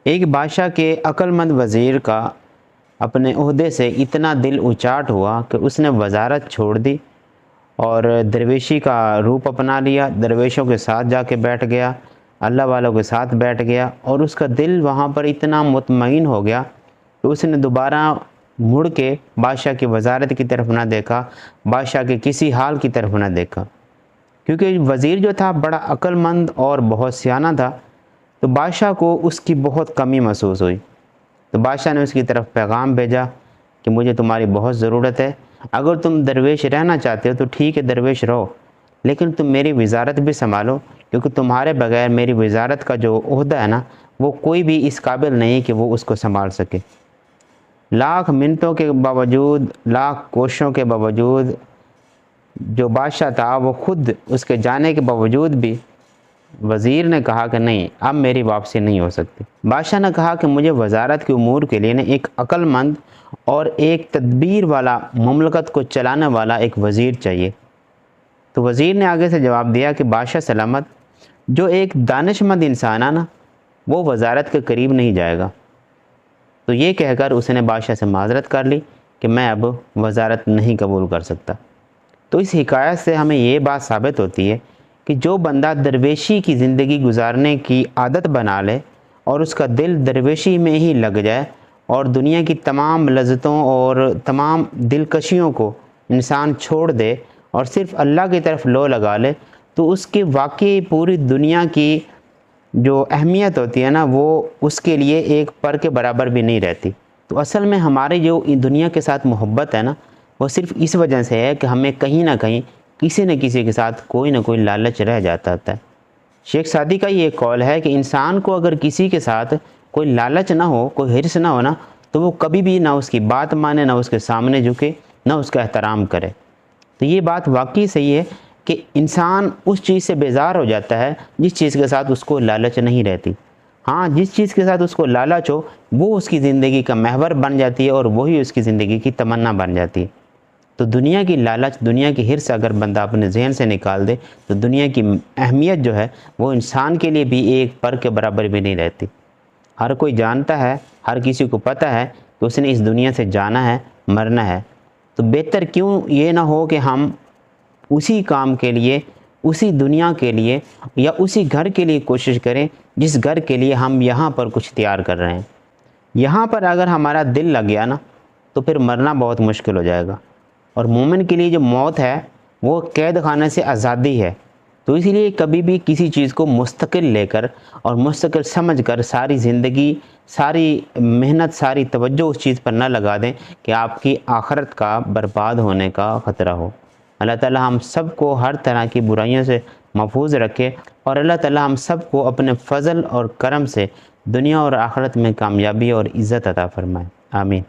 ایک بادشاہ کے عقل مند وزیر کا اپنے عہدے سے اتنا دل اچاٹ ہوا کہ اس نے وزارت چھوڑ دی اور درویشی کا روپ اپنا لیا، درویشوں کے ساتھ جا کے بیٹھ گیا، اللہ والوں کے ساتھ بیٹھ گیا، اور اس کا دل وہاں پر اتنا مطمئن ہو گیا کہ اس نے دوبارہ مڑ کے بادشاہ کی وزارت کی طرف نہ دیکھا، بادشاہ کے کسی حال کی طرف نہ دیکھا، کیونکہ وزیر جو تھا بڑا عقل مند اور بہت سیانہ تھا، تو بادشاہ کو اس کی بہت کمی محسوس ہوئی۔ تو بادشاہ نے اس کی طرف پیغام بھیجا کہ مجھے تمہاری بہت ضرورت ہے، اگر تم درویش رہنا چاہتے ہو تو ٹھیک ہے، درویش رہو، لیکن تم میری وزارت بھی سنبھالو، کیونکہ تمہارے بغیر میری وزارت کا جو عہدہ ہے نا، وہ کوئی بھی اس قابل نہیں کہ وہ اس کو سنبھال سکے۔ لاکھ منتوں کے باوجود، لاکھ کوششوں کے باوجود جو بادشاہ تھا وہ خود اس کے جانے کے باوجود بھی وزیر نے کہا کہ نہیں، اب میری واپسی نہیں ہو سکتی۔ بادشاہ نے کہا کہ مجھے وزارت کے امور کے لیے ایک عقل مند اور ایک تدبیر والا، مملکت کو چلانے والا ایک وزیر چاہیے۔ تو وزیر نے آگے سے جواب دیا کہ بادشاہ سلامت، جو ایک دانش مند انسان ہے نا، وہ وزارت کے قریب نہیں جائے گا۔ تو یہ کہہ کر اس نے بادشاہ سے معذرت کر لی کہ میں اب وزارت نہیں قبول کر سکتا۔ تو اس حکایت سے ہمیں یہ بات ثابت ہوتی ہے کہ جو بندہ درویشی کی زندگی گزارنے کی عادت بنا لے اور اس کا دل درویشی میں ہی لگ جائے اور دنیا کی تمام لذتوں اور تمام دلکشیوں کو انسان چھوڑ دے اور صرف اللہ کی طرف لو لگا لے، تو اس کی واقعی پوری دنیا کی جو اہمیت ہوتی ہے نا، وہ اس کے لیے ایک پر کے برابر بھی نہیں رہتی۔ تو اصل میں ہماری جو دنیا کے ساتھ محبت ہے نا، وہ صرف اس وجہ سے ہے کہ ہمیں کہیں نہ کہیں کسی نہ کسی کے ساتھ کوئی نہ کوئی لالچ رہ جاتا ہے۔ شیخ سعدی کا یہ قول ہے کہ انسان کو اگر کسی کے ساتھ کوئی لالچ نہ ہو، کوئی حرص نہ ہو نا، تو وہ کبھی بھی نہ اس کی بات مانے، نہ اس کے سامنے جھکے، نہ اس کا احترام کرے۔ تو یہ بات واقعی صحیح ہے کہ انسان اس چیز سے بیزار ہو جاتا ہے جس چیز کے ساتھ اس کو لالچ نہیں رہتی۔ ہاں، جس چیز کے ساتھ اس کو لالچ ہو، وہ اس کی زندگی کا محور بن جاتی ہے اور وہی اس کی زندگی کی تمنا بن جاتی ہے۔ تو دنیا کی لالچ، دنیا کی حرص اگر بندہ اپنے ذہن سے نکال دے تو دنیا کی اہمیت جو ہے وہ انسان کے لیے بھی ایک پر کے برابر بھی نہیں رہتی۔ ہر کوئی جانتا ہے، ہر کسی کو پتہ ہے کہ اس نے اس دنیا سے جانا ہے، مرنا ہے۔ تو بہتر کیوں یہ نہ ہو کہ ہم اسی کام کے لیے، اسی دنیا کے لیے یا اسی گھر کے لیے کوشش کریں جس گھر کے لیے ہم یہاں پر کچھ تیار کر رہے ہیں۔ یہاں پر اگر ہمارا دل لگ گیا نا، تو پھر مرنا بہت مشکل ہو جائے گا، اور مومن کے لیے جو موت ہے وہ قید خانے سے آزادی ہے۔ تو اسی لیے کبھی بھی کسی چیز کو مستقل لے کر اور مستقل سمجھ کر ساری زندگی، ساری محنت، ساری توجہ اس چیز پر نہ لگا دیں کہ آپ کی آخرت کا برباد ہونے کا خطرہ ہو۔ اللہ تعالی ہم سب کو ہر طرح کی برائیوں سے محفوظ رکھے، اور اللہ تعالی ہم سب کو اپنے فضل اور کرم سے دنیا اور آخرت میں کامیابی اور عزت عطا فرمائے۔ آمین۔